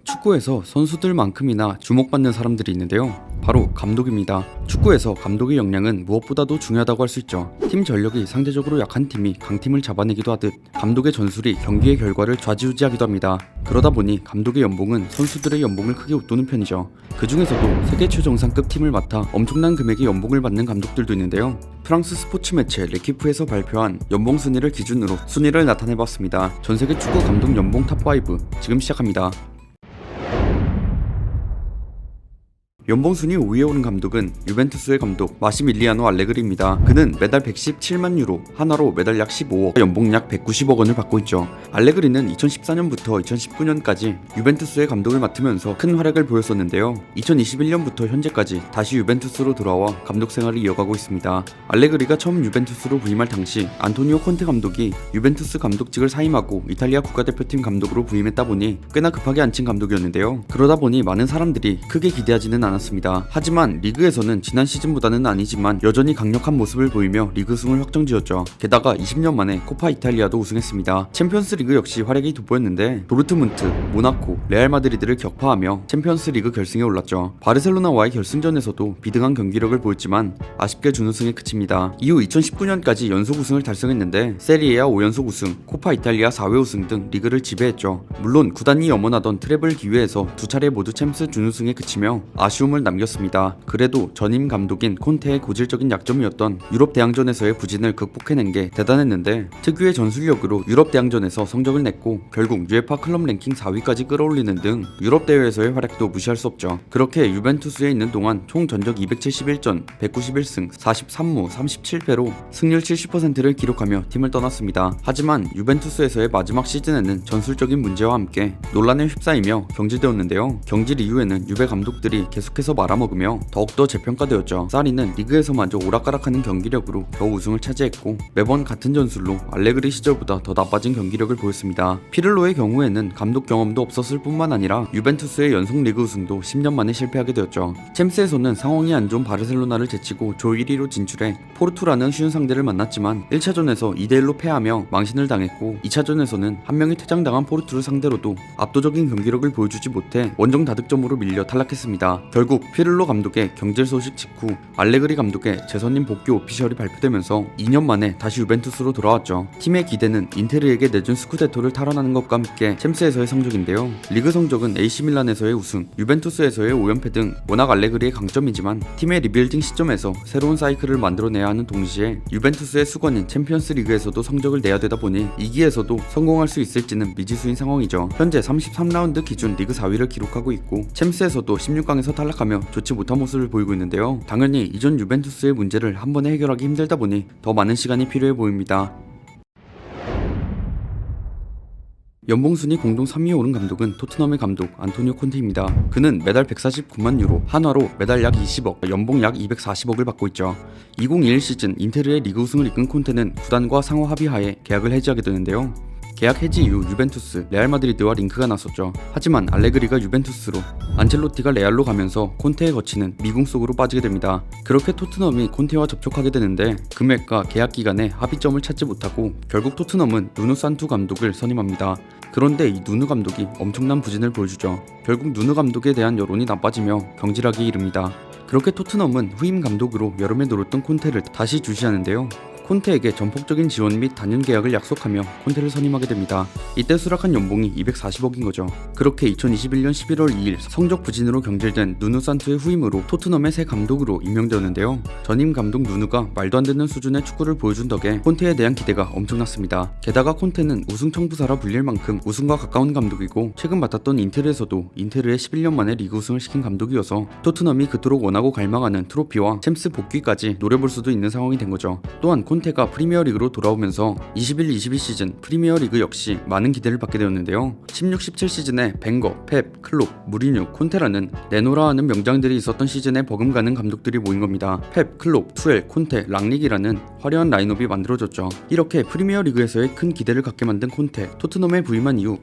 축구에서 선수들만큼이나 주목받는 사람들이 있는데요. 바로 감독입니다. 축구에서 감독의 역량은 무엇보다도 중요하다고 할 수 있죠. 팀 전력이 상대적으로 약한 팀이 강팀을 잡아내기도 하듯 감독의 전술이 경기의 결과를 좌지우지하기도 합니다. 그러다 보니 감독의 연봉은 선수들의 연봉을 크게 웃도는 편이죠. 그 중에서도 세계 최정상급 팀을 맡아 엄청난 금액의 연봉을 받는 감독들도 있는데요. 프랑스 스포츠 매체 레키프에서 발표한 연봉 순위를 기준으로 순위를 나타내봤습니다. 전세계 축구 감독 연봉 탑5 지금 시작합니다. 연봉 순위 5위에 오른 감독은 유벤투스의 감독 마시밀리아노 알레그리입니다. 그는 매달 117만 유로, 한화로 매달 약 15억, 연봉 약 190억 원을 받고 있죠. 알레그리는 2014년부터 2019년까지 유벤투스의 감독을 맡으면서 큰 활약을 보였었는데요. 2021년부터 현재까지 다시 유벤투스로 돌아와 감독 생활을 이어가고 있습니다. 알레그리가 처음 유벤투스로 부임할 당시 안토니오 콘테 감독이 유벤투스 감독직을 사임하고 이탈리아 국가대표팀 감독으로 부임했다 보니 꽤나 급하게 앉힌 감독이었는데요. 그러다 보니 많은 사람들이 크게 기대하지는 않았습니다. 하지만 리그에서는 지난 시즌보다는 아니지만 여전히 강력한 모습을 보이며 리그 우승을 확정지었죠. 게다가 20년 만에 코파 이탈리아도 우승했습니다. 챔피언스 리그 역시 활약이 돋보였는데 도르트문트, 모나코, 레알 마드리드를 격파하며 챔피언스 리그 결승에 올랐죠. 바르셀로나와의 결승전에서도 비등한 경기력을 보였지만 아쉽게 준우승에 그칩니다. 이후 2019년까지 연속 우승을 달성했는데 세리에아 5연속 우승, 코파 이탈리아 4회 우승 등 리그를 지배했죠. 물론 구단이 염원하던 트래블 기회에서 두 차례 모두 챔스 준우승에 그치며 아쉬움을 남겼습니다. 그래도 전임 감독인 콘테의 고질적인 약점이었던 유럽 대항전에서의 부진을 극복해낸 게 대단했는데 특유의 전술력으로 유럽 대항전에서 성적을 냈고 결국 UEFA 클럽 랭킹 4위까지 끌어올리는 등 유럽 대회에서의 활약도 무시할 수 없죠. 그렇게 유벤투스에 있는 동안 총 전적 271전, 191승, 43무, 37패로 승률 70%를 기록하며 팀을 떠났습니다. 하지만 유벤투스에서의 마지막 시즌에는 전술적인 문제와 함께 논란에 휩싸이며 경질되었는데요. 경질 이후에는 유베 감독들이 계속해서 말아먹으며 더욱더 재평가되었죠. 사리는 리그에서마저 오락가락하는 경기력으로 겨우 우승을 차지했고 매번 같은 전술로 알레그리 시절보다 더 나빠진 경기력을 보였습니다. 피를로의 경우에는 감독 경험도 없었을 뿐만 아니라 유벤투스의 연속 리그 우승도 10년 만에 실패하게 되었죠. 챔스에서는 상황이 안 좋은 바르셀로나를 제치고 조 1위로 진출해 포르투라는 쉬운 상대를 만났지만 1차전에서 2대1로 패하며 망신을 당했고 2차전에서는 한 명이 퇴장당한 포르투를 상대로도 압도적인 경기력을 보여주지 못해 원정 다득점으로 밀려 탈락했습니다. 결국 피를로 감독의 경질 소식 직후 알레그리 감독의 재선임 복귀 오피셜이 발표되면서 2년 만에 다시 유벤투스로 돌아왔죠. 팀의 기대는 인테르에게 내준 스쿠데토를 탈환하는 것과 함께 챔스에서의 성적인데요. 리그 성적은 AC 밀란에서의 우승, 유벤투스에서의 5연패 등 워낙 알레그리의 강점이지만 팀의 리빌딩 시점에서 새로운 사이클을 만들어내야 하는 동시에 유벤투스의 수건인 챔피언스 리그에서도 성적을 내야 되다 보니 2기에서도 성공할 수 있을지는 미지수인 상황이죠. 현재 33라운드 기준 리그 4위를 기록하고 있고 챔스에서도 16강에서 탈락하며 좋지 못한 모습을 보이고 있는데요. 당연히 이전 유벤투스의 문제를 한 번에 해결하기 힘들다 보니 더 많은 시간이 필요해 보입니다. 연봉 순위 공동 3위에 오른 감독은 토트넘의 감독 안토니오 콘테입니다. 그는 매달 149만 유로, 한화로 매달 약 20억, 연봉 약 240억을 받고 있죠. 2021 시즌 인테르의 리그 우승을 이끈 콘테는 구단과 상호 합의하에 계약을 해지하게 되는데요. 계약 해지 이후 유벤투스, 레알 마드리드와 링크가 났었죠. 하지만 알레그리가 유벤투스로, 안첼로티가 레알로 가면서 콘테의 거치는 미궁 속으로 빠지게 됩니다. 그렇게 토트넘이 콘테와 접촉하게 되는데 금액과 계약 기간에 합의점을 찾지 못하고 결국 토트넘은 누누 산투 감독을 선임합니다. 그런데 이 누누 감독이 엄청난 부진을 보여주죠. 결국 누누 감독에 대한 여론이 나빠지며 경질하기에 이릅니다. 그렇게 토트넘은 후임 감독으로 여름에 노렸던 콘테를 다시 주시하는데요. 콘테에게 전폭적인 지원 및 단연 계약을 약속하며 콘테를 선임하게 됩니다. 이때 수락한 연봉이 240억인 거죠. 그렇게 2021년 11월 2일 성적 부진으로 경질된 누누 산투의 후임으로 토트넘의 새 감독으로 임명되었는데요. 전임 감독 누누가 말도 안 되는 수준의 축구를 보여준 덕에 콘테에 대한 기대가 엄청났습니다. 게다가 콘테는 우승 청부사라 불릴 만큼 우승과 가까운 감독이고 최근 맡았던 인테르에서도 인테르의 11년 만에 리그 우승을 시킨 감독이어서 토트넘이 그토록 원하고 갈망하는 트로피와 챔스 복귀까지 노려볼 수도 있는 상황이 된 거죠. 또한 콘테가 프리미어리그로 돌아오면서 21-22 시즌 프리미어리그 역시 많은 기대를 받게 되었는데요. 16-17 시즌에 벵거, 펩, 클롭, 무리뉴, 콘테라는 내노라 하는 명장들이 있었던 시즌에 버금가는 감독들이 모인 겁니다. 펩, 클롭, 투엘, 콘테, 랑릭이라는 화려한 라인업이 만들어졌죠. 이렇게 프리미어리그에서의 큰 기대를 갖게 만든 콘테, 토트넘에 부임한 이후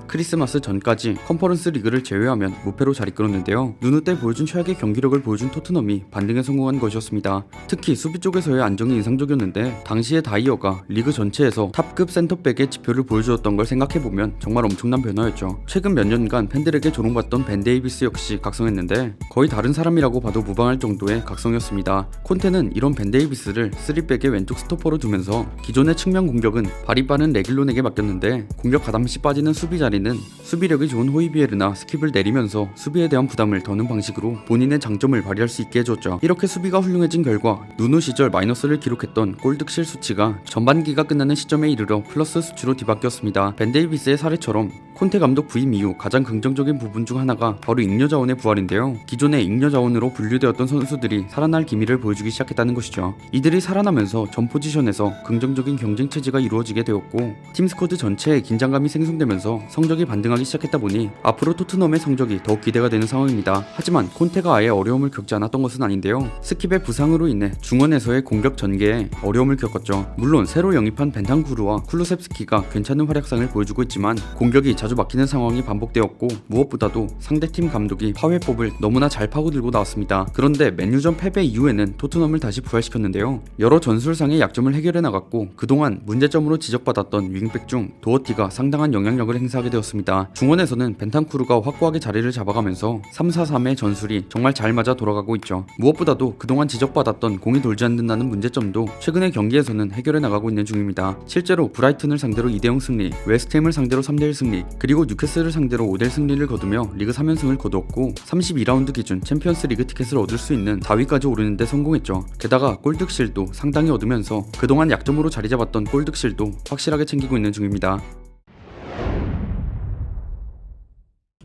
크리스마스 전까지 컨퍼런스 리그를 제외하면 무패로 잘 이끌었는데요. 누누 때 보여준 최악의 경기력을 보여준 토트넘이 반등에 성공한 것이었습니다. 특히 수비 쪽에서의 안정이 인상적이었는데 있는데 당시의 다이어가 리그 전체에서 탑급 센터백의 지표를 보여주었던 걸 생각해보면 정말 엄청난 변화였죠. 최근 몇 년간 팬들에게 조롱받던 벤 데이비스 역시 각성했는데 거의 다른 사람이라고 봐도 무방할 정도의 각성이었습니다. 콘테는 이런 벤 데이비스를 3백의 왼쪽 스토퍼로 두면서 기존의 측면 공격은 발이 빠른 레길론에게 맡겼는데 공격 가담시 빠지는 수비 자리는 수비력이 좋은 호이비에르나 스킵을 내리면서 수비에 대한 부담을 더는 방식으로 본인의 장점을 발휘할 수 있게 해줬죠. 이렇게 수비가 훌륭해진 결과 누누 시절 마이너스를 기록했던 골득실 수치가 전반기가 끝나는 시점에 이르러 플러스 수치로 뒤바뀌었습니다. 벤 데이비스의 사례처럼 콘테 감독 부임 이후 가장 긍정적인 부분 중 하나가 바로 잉여 자원의 부활인데요. 기존의 잉여 자원으로 분류되었던 선수들이 살아날 기미를 보여주기 시작했다는 것이죠. 이들이 살아나면서 전 포지션에서 긍정적인 경쟁 체제가 이루어지게 되었고 팀 스쿼드 전체에 긴장감이 생성되면서 성적이 반등하기 시작했다 보니 앞으로 토트넘의 성적이 더욱 기대가 되는 상황입니다. 하지만 콘테가 아예 어려움을 겪지 않았던 것은 아닌데요. 스킵의 부상으로 인해 중원에서의 공격 전개에 어려움을 겪었죠. 물론 새로 영입한 벤탄쿠르와 쿨루셉스키가 괜찮은 활약상을 보여주고 있지만 공격이 자주 막히는 상황이 반복되었고 무엇보다도 상대팀 감독이 파회법을 너무나 잘 파고들고 나왔습니다. 그런데 맨유전 패배 이후에는 토트넘을 다시 부활시켰는데요. 여러 전술상의 약점을 해결해 나갔고 그동안 문제점으로 지적받았던 윙백 중 도어티가 상당한 영향력을 행사하게 되었습니다. 중원에서는 벤탄쿠르가 확고하게 자리를 잡아가면서 3-4-3의 전술이 정말 잘 맞아 돌아가고 있죠. 무엇보다도 그동안 지적받았던 공이 돌지 않는다는 문제점도 최근의 경기에서는 해결해 나가고 있는 중입니다. 실제로 브라이튼을 상대로 2대0 승리, 웨스트햄을 상대로 3대1 승리, 그리고 뉴캐슬을 상대로 5대1 승리를 거두며 리그 3연승을 거두었고 32라운드 기준 챔피언스 리그 티켓을 얻을 수 있는 4위까지 오르는 데 성공했죠. 게다가 골득실도 상당히 얻으면서 그동안 약점으로 자리 잡았던 골득실도 확실하게 챙기고 있는 중입니다.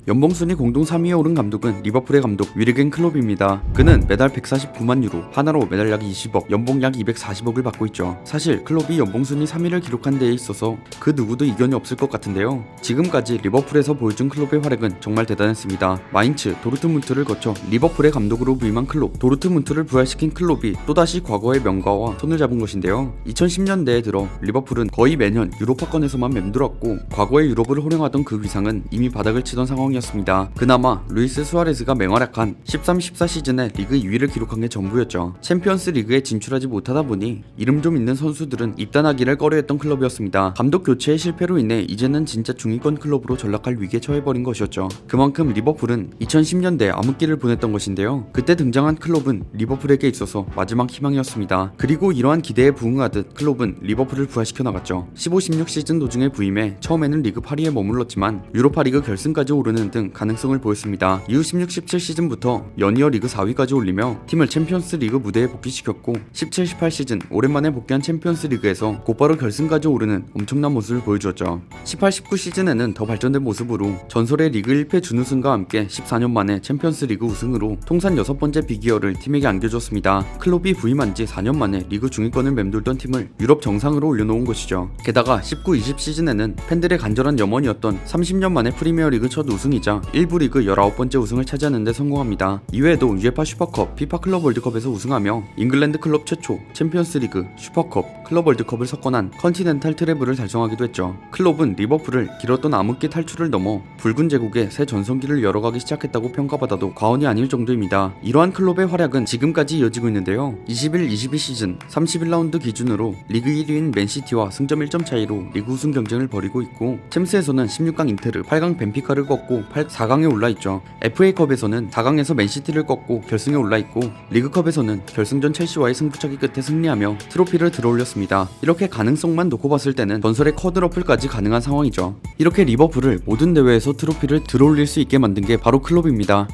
연봉순위 공동 3위에 오른 감독은 리버풀의 감독 위르겐 클롭입니다. 그는 매달 149만 유로, 하나로 매달 약 20억, 연봉 약 240억을 받고 있죠. 사실 클롭이 연봉순위 3위를 기록한 데에 있어서 그 누구도 이견이 없을 것 같은데요. 지금까지 리버풀에서 보여준 클롭의 활약은 정말 대단했습니다. 마인츠, 도르트문트를 거쳐 리버풀의 감독으로 부임한 클롭, 도르트문트를 부활시킨 클롭이 또다시 과거의 명가와 손을 잡은 것인데요. 2010년대에 들어 리버풀은 거의 매년 유로파권에서만 맴돌았고 과거의 유럽을 호령하던 그 위상은 이미 바닥을 치던 상황이었습니다. 그나마 루이스 수아레스가 맹활약한 13-14 시즌에 리그 2위를 기록한 게 전부였죠. 챔피언스 리그에 진출하지 못하다 보니 이름 좀 있는 선수들은 입단하기를 꺼려했던 클럽이었습니다. 감독 교체의 실패로 인해 이제는 진짜 중위권 클럽으로 전락할 위기에 처해버린 것이었죠. 그만큼 리버풀은 2010년대에 암흑기를 보냈던 것인데요. 그때 등장한 클롭은 리버풀에게 있어서 마지막 희망이었습니다. 그리고 이러한 기대에 부응하듯 클롭은 리버풀을 부활시켜 나갔죠. 15-16 시즌 도중에 부임해 처음에는 리그 8위에 머물렀지만 유로파 리그 결승까지 오르는 등 가능성을 보였습니다. 이후 16-17 시즌부터 연이어 리그 4위까지 올리며 팀을 챔피언스 리그 무대에 복귀시켰고 17-18 시즌 오랜만에 복귀한 챔피언스 리그에서 곧바로 결승까지 오르는 엄청난 모습을 보여주었죠. 18-19 시즌에는 더 발전된 모습으로 전설의 리그 1패 준우승과 함께 14년 만에 챔피언스 리그 우승으로 통산 6번째 빅이어를 팀에게 안겨줬습니다. 클롭이 부임한 지 4년 만에 리그 중위권을 맴돌던 팀을 유럽 정상으로 올려놓은 것이죠. 게다가 19-20 시즌에는 팬들의 간절한 염원이었던 30년 만에 프리미어리그 첫 우승이자 1부 리그 19번째 우승을 차지하는 데 성공합니다. 이외에도 UEFA 슈퍼컵, 피파 클럽 월드컵에서 우승하며 잉글랜드 클럽 최초 챔피언스 리그, 슈퍼컵, 클럽 월드컵을 석권한 컨티넨탈 트래블을 달성하기도 했죠. 클롭은 리버풀을 길었던 암흑기 탈출을 넘어 붉은 제국의 새 전성기를 열어가기 시작했다고 평가받아도 과언이 아닐 정도입니다. 이러한 클롭의 활약은 지금까지 이어지고 있는데요. 21-22 시즌 31라운드 기준으로 리그 1위인 맨시티와 승점 1점 차이로 리그 우승 경쟁을 벌이고 있고 챔스에서는 16강 인테르, 8강 벤피카를 꺾고 4강에 올라있죠. FA컵에서는 4강에서 맨시티를 꺾고 결승에 올라있고 리그컵에서는 결승전 첼시와의 승부차기 끝에 승리하며 트로피를 들어올렸습니다. 이렇게 가능성만 놓고 봤을 때는 전설의 쿼드러플까지 가능한 상황이죠. 이렇게 리버풀을 모든 대회에서 트로피를 들어올릴 수 있게 만든 게 바로 클롭입니다.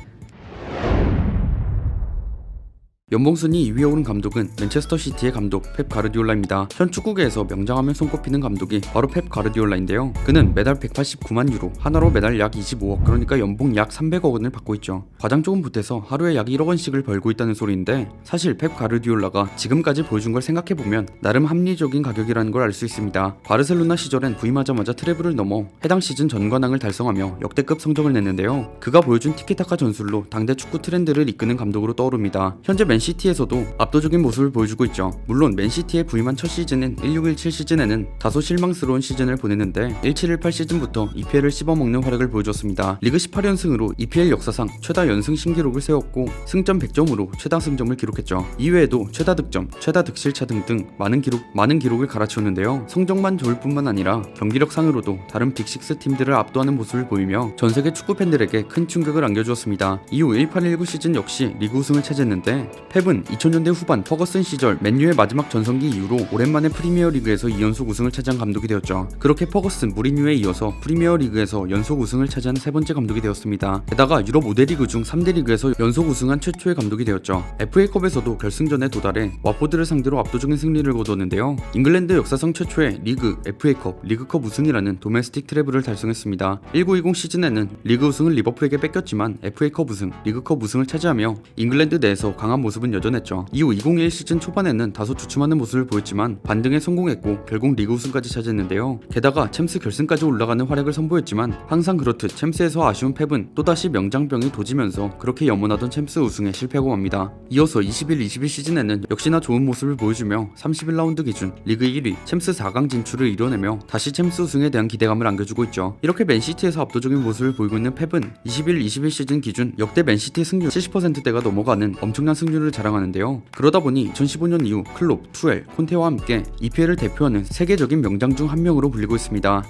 연봉순위 2위에 오른 감독은 맨체스터 시티의 감독 펩 가르디올라입니다. 현 축구계에서 명장하면 손꼽히는 감독이 바로 펩 가르디올라인데요. 그는 매달 189만 유로, 하나로 매달 약 25억, 그러니까 연봉 약 300억 원을 받고 있죠. 과장 조금 보태서 하루에 약 1억 원씩을 벌고 있다는 소리인데 사실 펩 가르디올라가 지금까지 보여준 걸 생각해보면 나름 합리적인 가격이라는 걸 알 수 있습니다. 바르셀로나 시절엔 부임하자마자 트래블을 넘어 해당 시즌 전관왕을 달성하며 역대급 성적을 냈는데요. 그가 보여준 티키타카 전술로 당대 축구 트렌드를 이끄는 감독으로 떠오릅니다. 현재 맨시티에서도 압도적인 모습을 보여주고 있죠. 물론 맨시티에 부임한 첫 시즌인 1617 시즌에는 다소 실망스러운 시즌을 보냈는데 1718 시즌부터 EPL을 씹어먹는 활약을 보여줬습니다. 리그 18연승으로 EPL 역사상 최다 연승 신기록을 세웠고 승점 100점으로 최다 승점을 기록했죠. 이외에도 최다 득점, 최다 득실차 등등 많은 기록을 갈아치웠는데요. 성적만 좋을 뿐만 아니라 경기력 상으로도 다른 빅6 팀들을 압도하는 모습을 보이며 전세계 축구 팬들에게 큰 충격을 안겨주었습니다. 이후 1819 시즌 역시 리그 우승을 차지했는데 펩은 2000년대 후반 퍼거슨 시절 맨유의 마지막 전성기 이후로 오랜만에 프리미어리그에서 2연속 우승을 차지한 감독이 되었죠. 그렇게 퍼거슨, 무리뉴에 이어서 프리미어리그에서 연속 우승을 차지한 세 번째 감독이 되었습니다. 게다가 유럽 5대 리그 중 3대 리그에서 연속 우승한 최초의 감독이 되었죠. FA컵에서도 결승전에 도달해 와포드를 상대로 압도적인 승리를 거두었는데요. 잉글랜드 역사상 최초의 리그, FA컵, 리그컵 우승이라는 도메스틱 트래블을 달성했습니다. 1920 시즌에는 리그 우승을 리버풀에게 뺏겼지만 FA컵 우승, 리그컵 우승을 차지하며 잉글랜드 내에서 강한 모습은 여전했죠. 이후 2021 시즌 초반에는 다소 주춤하는 모습을 보였지만 반등에 성공했고 결국 리그 우승까지 차지했는데요. 게다가 챔스 결승까지 올라가는 활약을 선보였지만 항상 그렇듯 챔스에서 아쉬운 펩은 또다시 명장병이 도지면서 그렇게 염원하던 챔스 우승에 실패하고 맙니다. 이어서 21-22 시즌에는 역시나 좋은 모습을 보여주며 31라운드 기준 리그 1위, 챔스 4강 진출을 이뤄내며 다시 챔스 우승에 대한 기대감을 안겨주고 있죠. 이렇게 맨시티에서 압도적인 모습을 보이고 있는 펩은 21-21 시즌 기준 역대 맨시티 승률 70%대가 넘어가는 엄청난 승률을 자랑하는데요. 그러다 보니 2015년 이후 클롭, 투엘, 콘테와 함께 EPL을 대표하는 세계적인 명장 중 한 명으로 불리고 있습니다.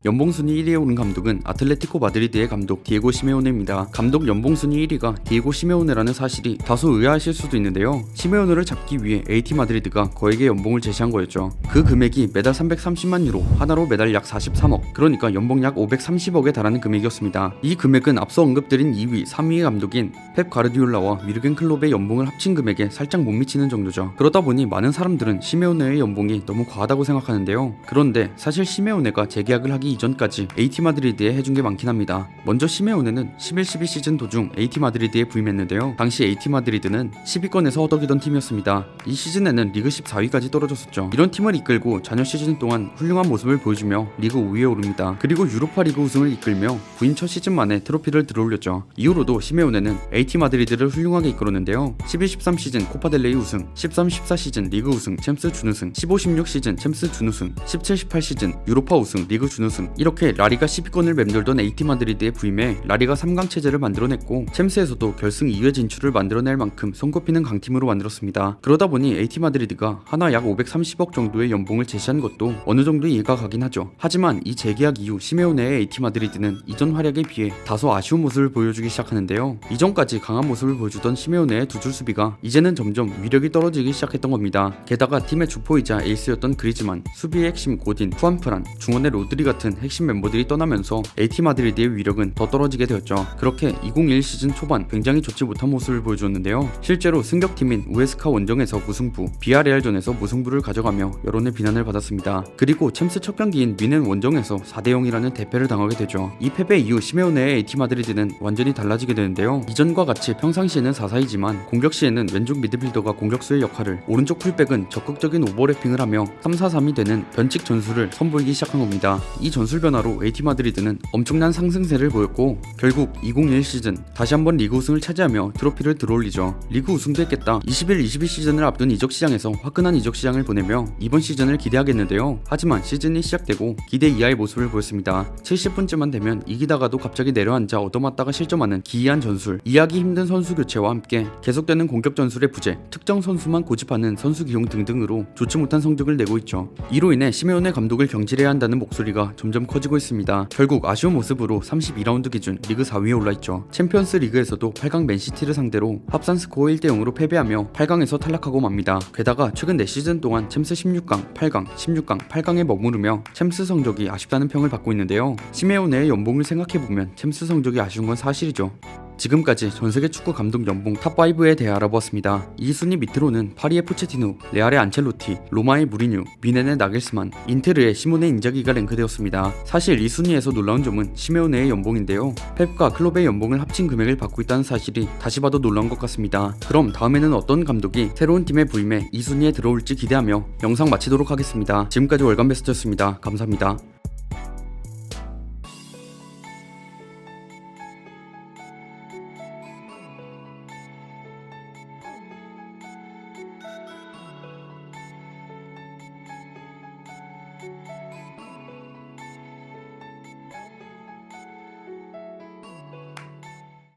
연봉순위 1위에 오른 감독은 아틀레티코 마드리드의 감독 디에고 시메오네입니다. 감독 연봉순위 1위가 디에고 시메오네라는 사실이 다소 의아하실 수도 있는데요. 시메오네를 잡기 위해 AT 마드리드가 거액의 연봉을 제시한 거였죠. 그 금액이 매달 330만 유로, 하나로 매달 약 43억, 그러니까 연봉 약 530억에 달하는 금액이었습니다. 이 금액은 앞서 언급드린 2위, 3위의 감독인 펩 가르디올라와 위르겐 클롭의 연봉을 합친 금액에 살짝 못 미치는 정도죠. 그러다 보니 많은 사람들은 시메오네의 연봉이 너무 과하다고 생각하는데요. 그런데 사실 시메오네가 재계약을 하기 이전까지 AT 마드리드에 해준 게 많긴 합니다. 먼저 시메오네는 11-12 시즌 도중 AT 마드리드에 부임했는데요. 당시 AT 마드리드는 10위권에서 허덕이던 팀이었습니다. 이 시즌에는 리그 14위까지 떨어졌었죠. 이런 팀을 이끌고 잔여 시즌 동안 훌륭한 모습을 보여주며 리그 5위에 오릅니다. 그리고 유로파 리그 우승을 이끌며 부임 첫 시즌 만에 트로피를 들어올렸죠. 이후로도 시메오네는 AT 마드리드를 훌륭하게 이끌었는데요. 12-13 시즌 코파델레이 우승, 13-14 시즌 리그 우승, 챔스 준우승, 15-16 시즌 챔스 준우승, 17-18 시즌 유로파 우승, 리그 준우승, 이렇게 라리가 10위권을 맴돌던 AT 마드리드에 부임해 라리가 3강 체제를 만들어냈고 챔스에서도 결승 2회 진출을 만들어낼 만큼 손꼽히는 강팀으로 만들었습니다. 그러다 보니 AT 마드리드가 하나 약 530억 정도의 연봉을 제시한 것도 어느 정도 이해가 가긴 하죠. 하지만 이 재계약 이후 시메오네의 AT 마드리드는 이전 활약에 비해 다소 아쉬운 모습을 보여주기 시작하는데요. 이전까지 강한 모습을 보여주던 시메오네의 두 줄 수비가 이제는 점점 위력이 떨어지기 시작했던 겁니다. 게다가 팀의 주포이자 에이스였던 그리즈만, 수비의 핵심 고딘, 후안프란, 중원의 로드리 같은 핵심 멤버들이 떠나면서 AT 마드리드의 위력은 더 떨어지게 되었죠. 그렇게 2021 시즌 초반 굉장히 좋지 못한 모습을 보여주었는데요. 실제로 승격팀인 우에스카 원정에서 무승부, 비아레알전에서 무승부를 가져가며 여론의 비난을 받았습니다. 그리고 챔스 첫 경기인 미넨 원정에서 4-0이라는 대패를 당하게 되죠. 이 패배 이후 시메오네의 AT 마드리드는 완전히 달라지게 되는데요. 이전과 같이 평상시에는 4-4이지만 공격 시에는 왼쪽 미드필더가 공격수의 역할을, 오른쪽 풀백은 적극적인 오버래핑을 하며 3-4-3이 되는 변칙 전술을 선보이기 시작한 겁니다. 이 전술 변화로 AT 마드리드는 엄청난 상승세를 보였고 결국 2021 시즌 다시 한번 리그 우승을 차지하며 트로피를 들어올리죠. 리그 우승도 했겠다. 21-22 시즌을 앞둔 이적 시장에서 화끈한 이적 시장을 보내며 이번 시즌을 기대하겠는데요. 하지만 시즌이 시작되고 기대 이하의 모습을 보였습니다. 70분째만 되면 이기다가도 갑자기 내려앉아 얻어맞다가 실점하는 기이한 전술, 이해하기 힘든 선수 교체와 함께 계속되는 공격 전술의 부재, 특정 선수만 고집하는 선수 기용 등등으로 좋지 못한 성적을 내고 있죠. 이로 인해 시메오네 감독을 경질해야 한다는 목소리가 점점 커지고 있습니다. 결국 아쉬운 모습으로 32라운드 기준 리그 4위에 올라있죠. 챔피언스 리그에서도 8강 맨시티를 상대로 합산 스코어 1-0으로 패배하며 8강에서 탈락하고 맙니다. 게다가 최근 4시즌 동안 챔스 16강, 8강, 16강, 8강에 머무르며 챔스 성적이 아쉽다는 평을 받고 있는데요. 시메오네의 연봉을 생각해보면 챔스 성적이 아쉬운 건 사실이죠. 지금까지 전세계 축구 감독 연봉 탑5에 대해 알아보았습니다. 이 순위 밑으로는 파리의 포체티노, 레알의 안첼로티, 로마의 무리뉴, 미넨의 나겔스만, 인테르의 시모네 인자기가 랭크되었습니다. 사실 이 순위에서 놀라운 점은 시메오네의 연봉인데요. 펩과 클롭의 연봉을 합친 금액을 받고 있다는 사실이 다시 봐도 놀라운 것 같습니다. 그럼 다음에는 어떤 감독이 새로운 팀에 부임해 이 순위에 들어올지 기대하며 영상 마치도록 하겠습니다. 지금까지 월간베스트였습니다. 감사합니다.